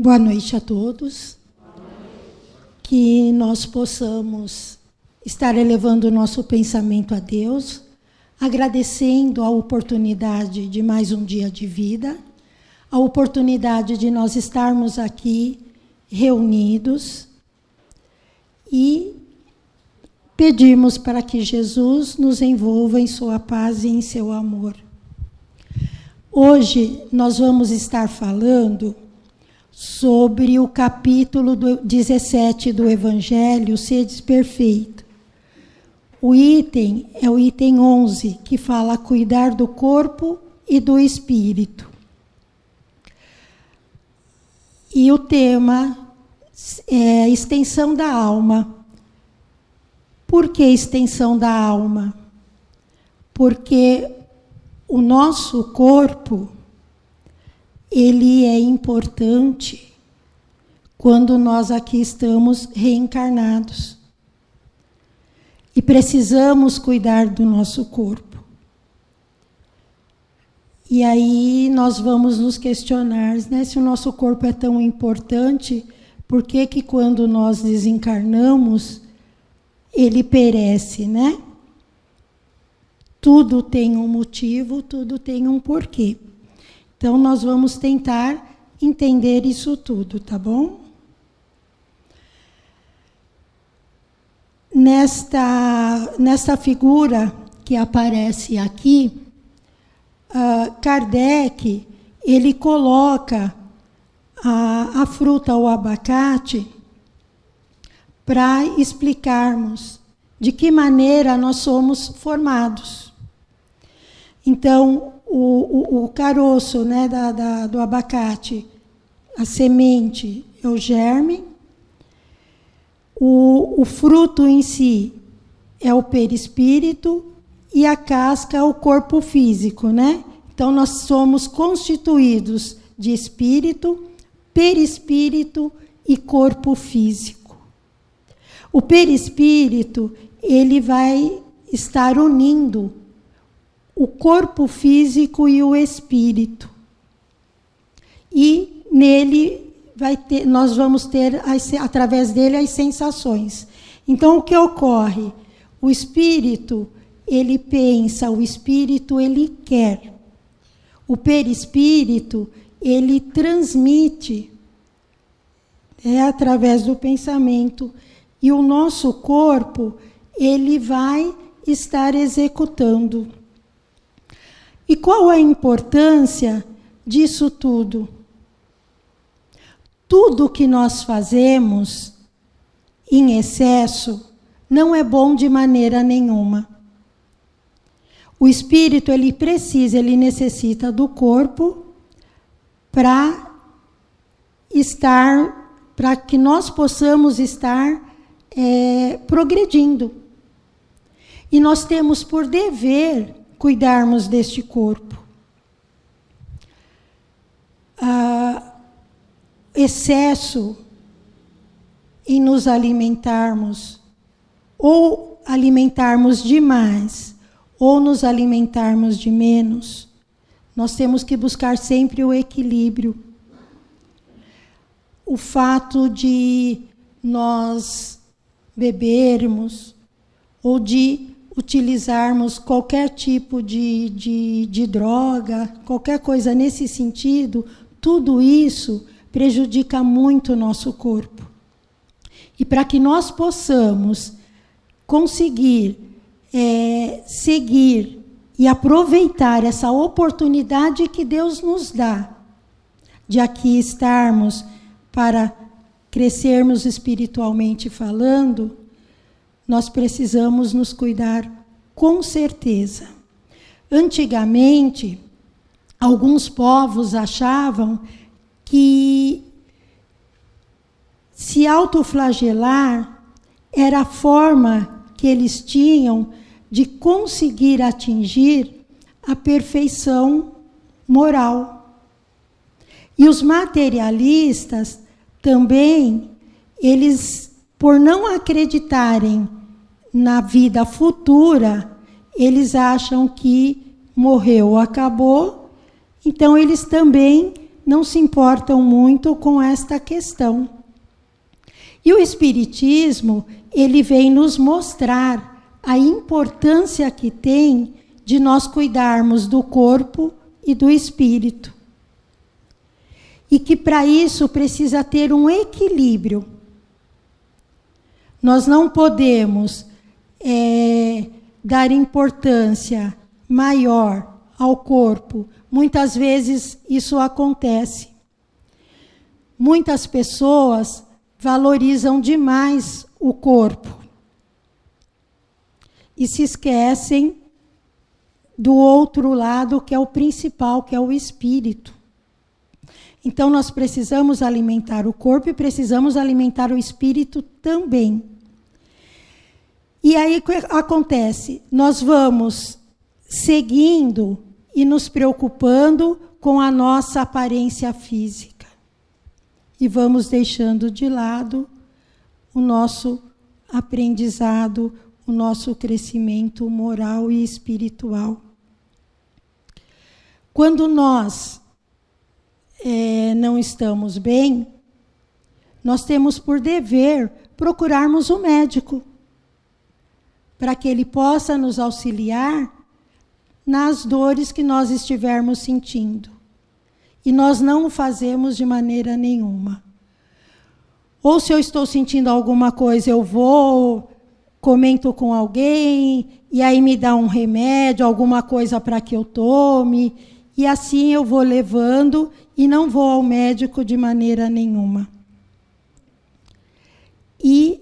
Boa noite a todos. Que nós possamos estar elevando o nosso pensamento a Deus, agradecendo a oportunidade de mais um dia de vida, a oportunidade de nós estarmos aqui reunidos e pedimos para que Jesus nos envolva em sua paz e em seu amor. Hoje nós vamos estar falando sobre o capítulo 17 do Evangelho, Sedes Perfeito. O item é o item 11, que fala cuidar do corpo e do espírito. E o tema é extensão da alma. Por que extensão da alma? Porque o nosso corpo, ele é importante quando nós aqui estamos reencarnados. E precisamos cuidar do nosso corpo. E aí nós vamos nos questionar, né, se o nosso corpo é tão importante, por que que quando nós desencarnamos, ele perece, né? Tudo tem um motivo, tudo tem um porquê. Então, nós vamos tentar entender isso tudo, tá bom? Nesta figura que aparece aqui, Kardec, ele coloca a fruta, o abacate, para explicarmos de que maneira nós somos formados. Então, o caroço, né, do abacate, a semente é o germe, o fruto em si é o perispírito e a casca é o corpo físico, né? Então, nós somos constituídos de espírito, perispírito e corpo físico. O perispírito, ele vai estar unindo o corpo físico e o espírito. E nele nós vamos ter, através dele, as sensações. Então, o que ocorre? O espírito, ele pensa, o espírito, ele quer. O perispírito, ele transmite através do pensamento. E o nosso corpo, ele vai estar executando. E qual a importância disso tudo? Tudo que nós fazemos em excesso não é bom de maneira nenhuma. O espírito, ele necessita do corpo para que nós possamos estar progredindo. E nós temos por dever cuidarmos deste corpo. Excesso em nos alimentarmos, ou alimentarmos demais, ou nos alimentarmos de menos, nós temos que buscar sempre o equilíbrio. O fato de nós bebermos, ou de utilizarmos qualquer tipo de droga, qualquer coisa nesse sentido, tudo isso prejudica muito o nosso corpo. E para que nós possamos conseguir seguir e aproveitar essa oportunidade que Deus nos dá, de aqui estarmos para crescermos espiritualmente falando, nós precisamos nos cuidar com certeza. Antigamente, alguns povos achavam que se autoflagelar era a forma que eles tinham de conseguir atingir a perfeição moral. E os materialistas também, eles, por não acreditarem na vida futura, eles acham que morreu, acabou, então eles também não se importam muito com esta questão. E o Espiritismo, ele vem nos mostrar a importância que tem de nós cuidarmos do corpo e do espírito. E que para isso precisa ter um equilíbrio. Nós não podemos dar importância maior ao corpo. Muitas vezes isso acontece. Muitas pessoas valorizam demais o corpo e se esquecem do outro lado, que é o principal, que é o espírito. Então, nós precisamos alimentar o corpo e precisamos alimentar o espírito também. E aí o que acontece? Nós vamos seguindo e nos preocupando com a nossa aparência física. E vamos deixando de lado o nosso aprendizado, o nosso crescimento moral e espiritual. Quando nós não estamos bem, nós temos por dever procurarmos um médico, para que ele possa nos auxiliar nas dores que nós estivermos sentindo. E nós não o fazemos de maneira nenhuma. Ou se eu estou sentindo alguma coisa, eu vou, comento com alguém, e aí me dá um remédio, alguma coisa para que eu tome, e assim eu vou levando e não vou ao médico de maneira nenhuma. E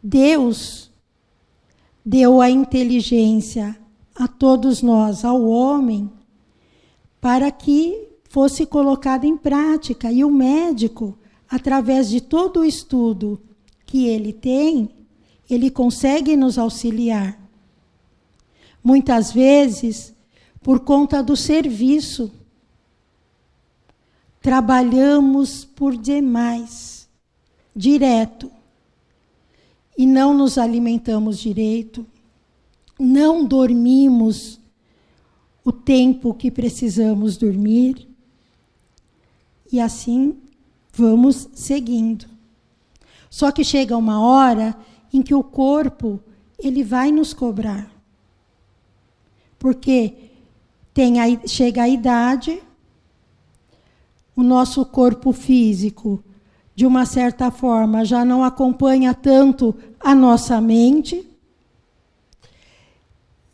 Deus deu a inteligência a todos nós, ao homem, para que fosse colocado em prática. E o médico, através de todo o estudo que ele tem, ele consegue nos auxiliar. Muitas vezes, por conta do serviço, trabalhamos por demais, direto, e não nos alimentamos direito, não dormimos o tempo que precisamos dormir, e assim vamos seguindo. Só que chega uma hora em que o corpo ele vai nos cobrar. Porque chega a idade, o nosso corpo físico, de uma certa forma, já não acompanha tanto a nossa mente.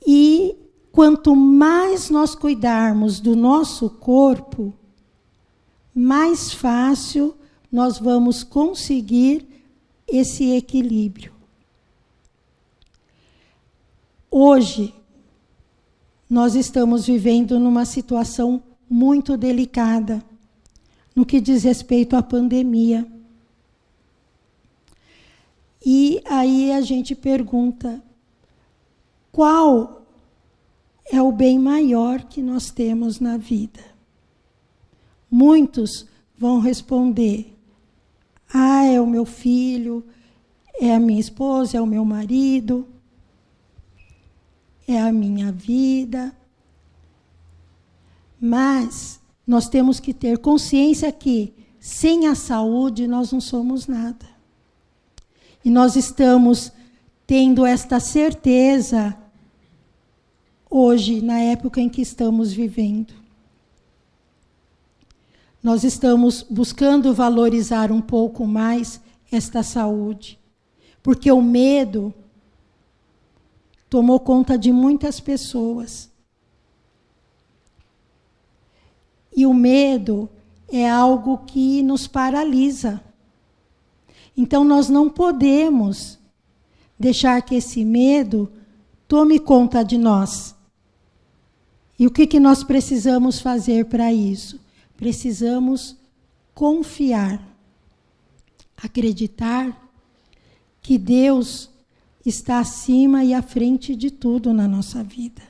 E quanto mais nós cuidarmos do nosso corpo, mais fácil nós vamos conseguir esse equilíbrio. Hoje, nós estamos vivendo numa situação muito delicada no que diz respeito à pandemia. E aí a gente pergunta, qual é o bem maior que nós temos na vida? Muitos vão responder, é o meu filho, é a minha esposa, é o meu marido, é a minha vida. Mas nós temos que ter consciência que, sem a saúde, nós não somos nada. E nós estamos tendo esta certeza hoje, na época em que estamos vivendo. Nós estamos buscando valorizar um pouco mais esta saúde, porque o medo tomou conta de muitas pessoas. E o medo é algo que nos paralisa. Então, nós não podemos deixar que esse medo tome conta de nós. E o que nós precisamos fazer para isso? Precisamos confiar, acreditar que Deus está acima e à frente de tudo na nossa vida.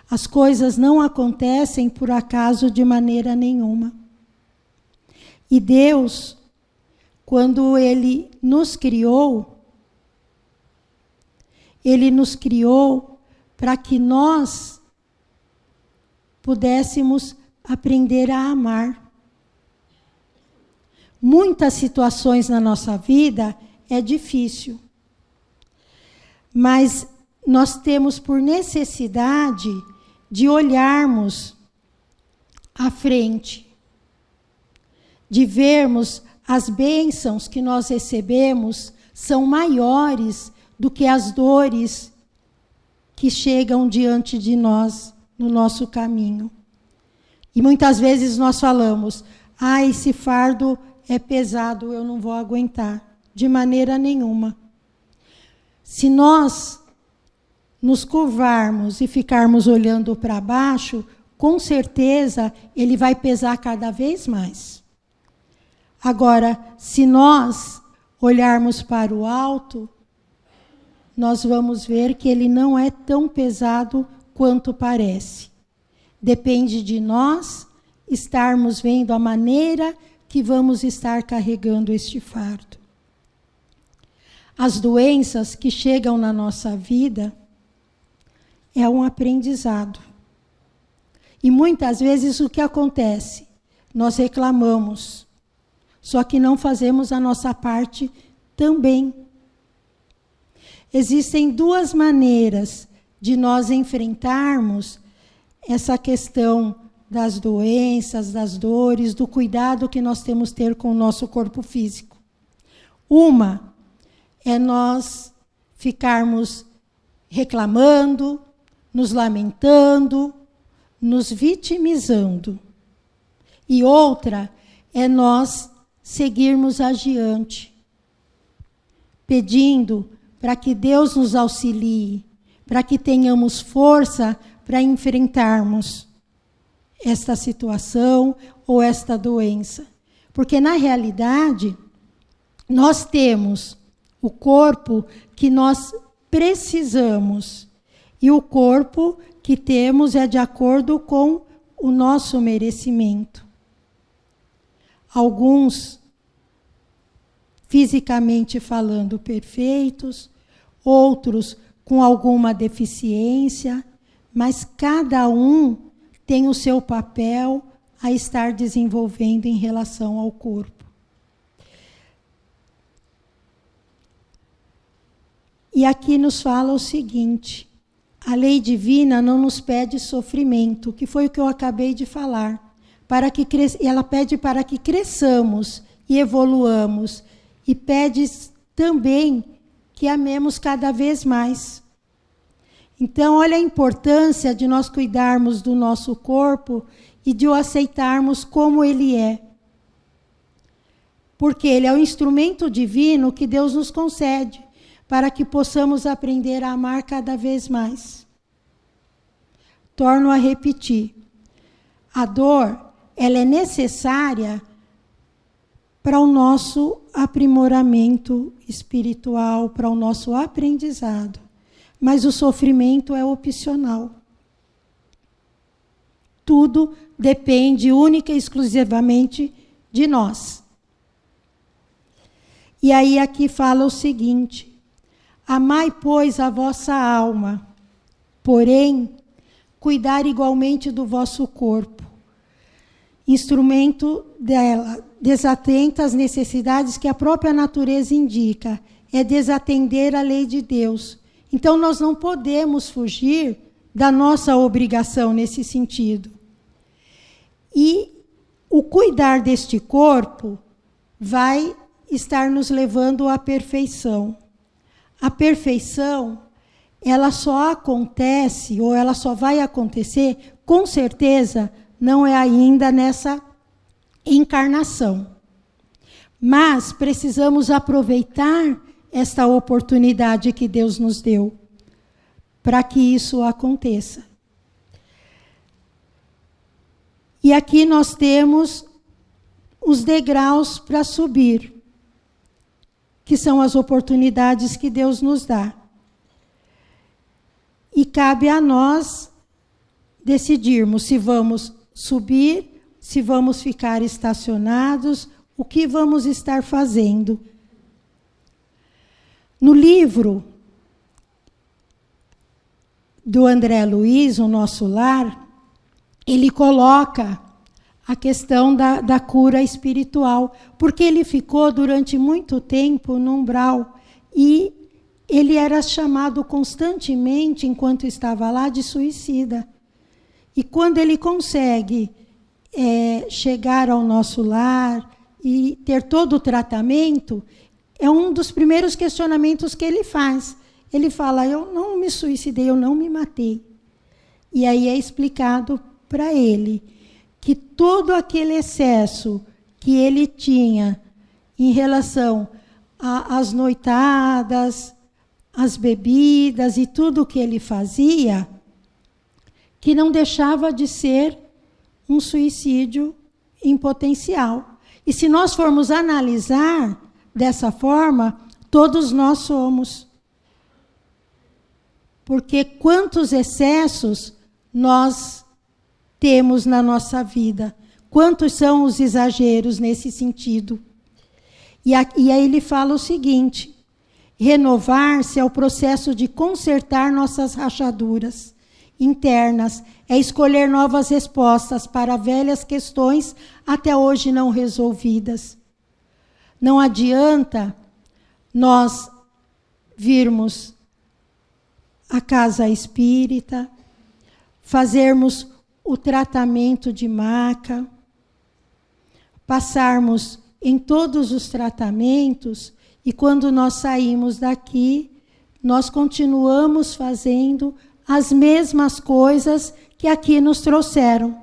As coisas não acontecem por acaso de maneira nenhuma. E Deus, quando Ele nos criou para que nós pudéssemos aprender a amar. muitas situações na nossa vida é difícil. Mas nós temos por necessidade de olharmos à frente, de vermos as bênçãos que nós recebemos são maiores do que as dores que chegam diante de nós no nosso caminho. E muitas vezes nós falamos, esse fardo é pesado, eu não vou aguentar. De maneira nenhuma. Se nós nos curvarmos e ficarmos olhando para baixo, com certeza ele vai pesar cada vez mais. Agora, se nós olharmos para o alto, nós vamos ver que ele não é tão pesado quanto parece. Depende de nós estarmos vendo a maneira que vamos estar carregando este fardo. As doenças que chegam na nossa vida é um aprendizado. E muitas vezes o que acontece? Nós reclamamos, só que não fazemos a nossa parte também. Existem duas maneiras de nós enfrentarmos essa questão das doenças, das dores, do cuidado que nós temos que ter com o nosso corpo físico. Uma é nós ficarmos reclamando, nos lamentando, nos vitimizando. E outra é nós seguirmos adiante, pedindo para que Deus nos auxilie, para que tenhamos força para enfrentarmos esta situação ou esta doença. Porque, na realidade, nós temos o corpo que nós precisamos. E o corpo que temos é de acordo com o nosso merecimento. Alguns, fisicamente falando, perfeitos, outros com alguma deficiência, mas cada um tem o seu papel a estar desenvolvendo em relação ao corpo. E aqui nos fala o seguinte: a lei divina não nos pede sofrimento, que foi o que eu acabei de falar. Ela pede para que cresçamos e evoluamos, e pede também que amemos cada vez mais. Então, olha a importância de nós cuidarmos do nosso corpo e de o aceitarmos como ele é. Porque ele é o instrumento divino que Deus nos concede, para que possamos aprender a amar cada vez mais. Torno a repetir. A dor, ela é necessária para o nosso aprimoramento espiritual, para o nosso aprendizado. Mas o sofrimento é opcional. Tudo depende única e exclusivamente de nós. E aí aqui fala o seguinte: amai, pois, a vossa alma, porém, cuidar igualmente do vosso corpo, instrumento dela, desatenta às necessidades que a própria natureza indica, é desatender a lei de Deus. Então, nós não podemos fugir da nossa obrigação nesse sentido. E o cuidar deste corpo vai estar nos levando à perfeição. A perfeição, ela só acontece, ou ela só vai acontecer, com certeza, não é ainda nessa encarnação. Mas precisamos aproveitar esta oportunidade que Deus nos deu para que isso aconteça. E aqui nós temos os degraus para subir, que são as oportunidades que Deus nos dá. E cabe a nós decidirmos se vamos subir, se vamos ficar estacionados, o que vamos estar fazendo. No livro do André Luiz, O Nosso Lar, ele coloca a questão da cura espiritual, porque ele ficou durante muito tempo no umbral e ele era chamado constantemente, enquanto estava lá, de suicida. E quando ele consegue chegar ao nosso lar e ter todo o tratamento, é um dos primeiros questionamentos que ele faz. Ele fala, eu não me suicidei, eu não me matei. E aí é explicado para ele que todo aquele excesso que ele tinha em relação às noitadas, às bebidas e tudo o que ele fazia, que não deixava de ser um suicídio em potencial. E se nós formos analisar dessa forma, todos nós somos. Porque quantos excessos nós temos na nossa vida? Quantos são os exageros nesse sentido? E aí ele fala o seguinte: renovar-se é o processo de consertar nossas rachaduras internas, é escolher novas respostas para velhas questões até hoje não resolvidas. Não adianta nós virmos a casa espírita, fazermos o tratamento de maca, passarmos em todos os tratamentos e quando nós saímos daqui, nós continuamos fazendo as mesmas coisas que aqui nos trouxeram.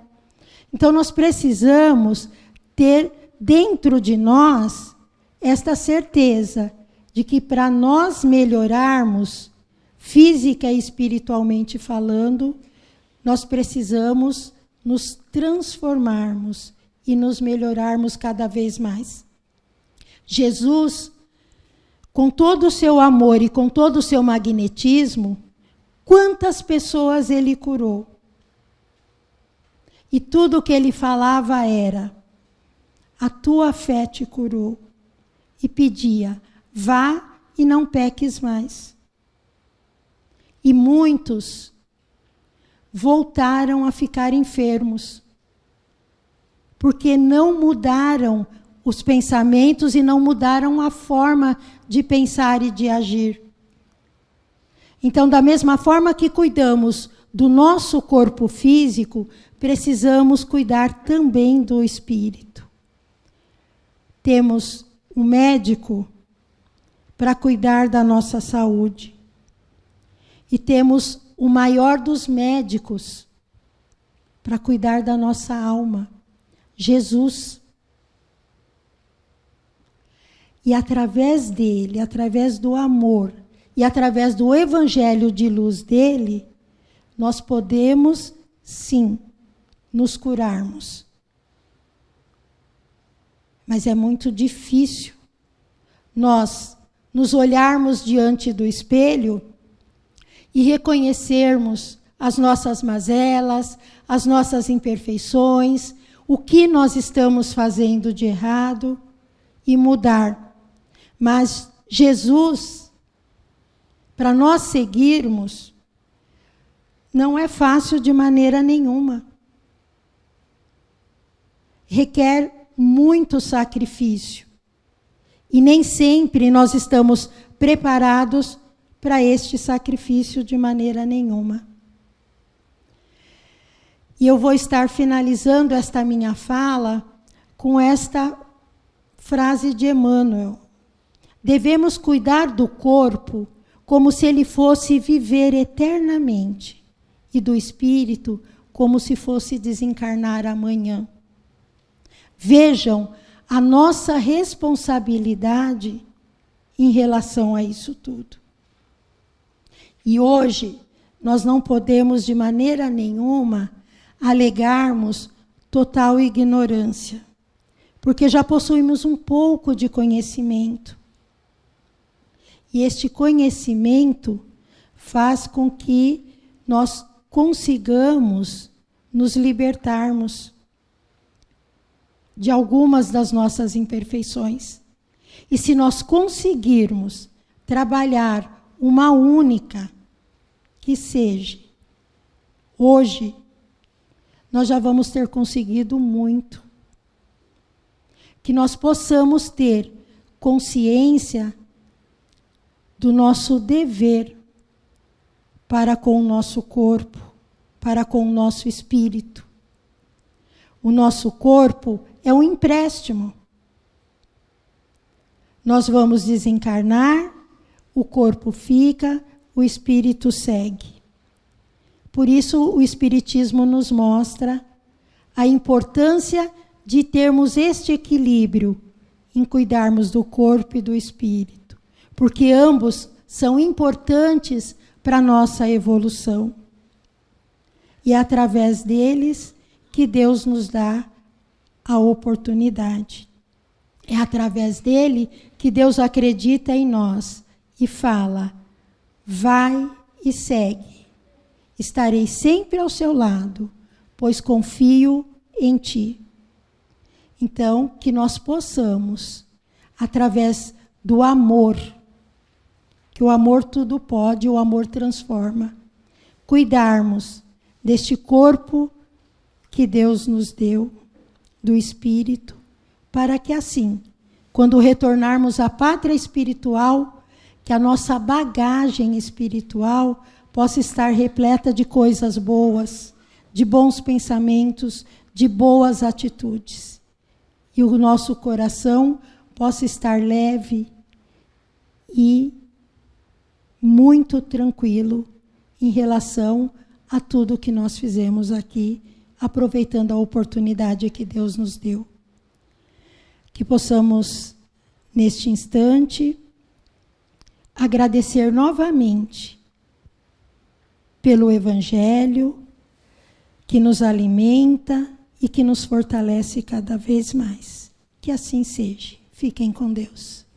Então, nós precisamos ter dentro de nós esta certeza de que para nós melhorarmos, física e espiritualmente falando, nós precisamos nos transformarmos e nos melhorarmos cada vez mais. Jesus, com todo o seu amor e com todo o seu magnetismo, quantas pessoas ele curou? E tudo o que ele falava era: a tua fé te curou. E pedia: vá e não peques mais. E muitos voltaram a ficar enfermos, porque não mudaram os pensamentos e não mudaram a forma de pensar e de agir. Então, da mesma forma que cuidamos do nosso corpo físico, precisamos cuidar também do espírito. Temos um médico para cuidar da nossa saúde. E temos o maior dos médicos para cuidar da nossa alma, Jesus. E através dele, através do amor e através do evangelho de luz dele, nós podemos, sim, nos curarmos. Mas é muito difícil nós nos olharmos diante do espelho e reconhecermos as nossas mazelas, as nossas imperfeições, o que nós estamos fazendo de errado e mudar. Mas Jesus, para nós seguirmos, não é fácil de maneira nenhuma. Requer muito sacrifício. E nem sempre nós estamos preparados para este sacrifício de maneira nenhuma. E eu vou estar finalizando esta minha fala com esta frase de Emmanuel. Devemos cuidar do corpo como se ele fosse viver eternamente, e do espírito como se fosse desencarnar amanhã. Vejam a nossa responsabilidade em relação a isso tudo. E hoje, nós não podemos de maneira nenhuma alegarmos total ignorância, porque já possuímos um pouco de conhecimento. E este conhecimento faz com que nós consigamos nos libertarmos de algumas das nossas imperfeições. E se nós conseguirmos trabalhar uma única que seja, hoje, nós já vamos ter conseguido muito. Que nós possamos ter consciência do nosso dever para com o nosso corpo, para com o nosso espírito. O nosso corpo é um empréstimo. Nós vamos desencarnar, o corpo fica, o espírito segue. Por isso, o Espiritismo nos mostra a importância de termos este equilíbrio em cuidarmos do corpo e do espírito, porque ambos são importantes para a nossa evolução. E é através deles que Deus nos dá a oportunidade. É através dele que Deus acredita em nós e fala: vai e segue. Estarei sempre ao seu lado, pois confio em ti. Então, que nós possamos, através do amor, que o amor tudo pode, o amor transforma, cuidarmos deste corpo que Deus nos deu, do espírito, para que assim, quando retornarmos à pátria espiritual, que a nossa bagagem espiritual possa estar repleta de coisas boas, de bons pensamentos, de boas atitudes. E o nosso coração possa estar leve e muito tranquilo em relação a tudo que nós fizemos aqui, aproveitando a oportunidade que Deus nos deu. Que possamos, neste instante, agradecer novamente pelo Evangelho, que nos alimenta e que nos fortalece cada vez mais. Que assim seja. Fiquem com Deus.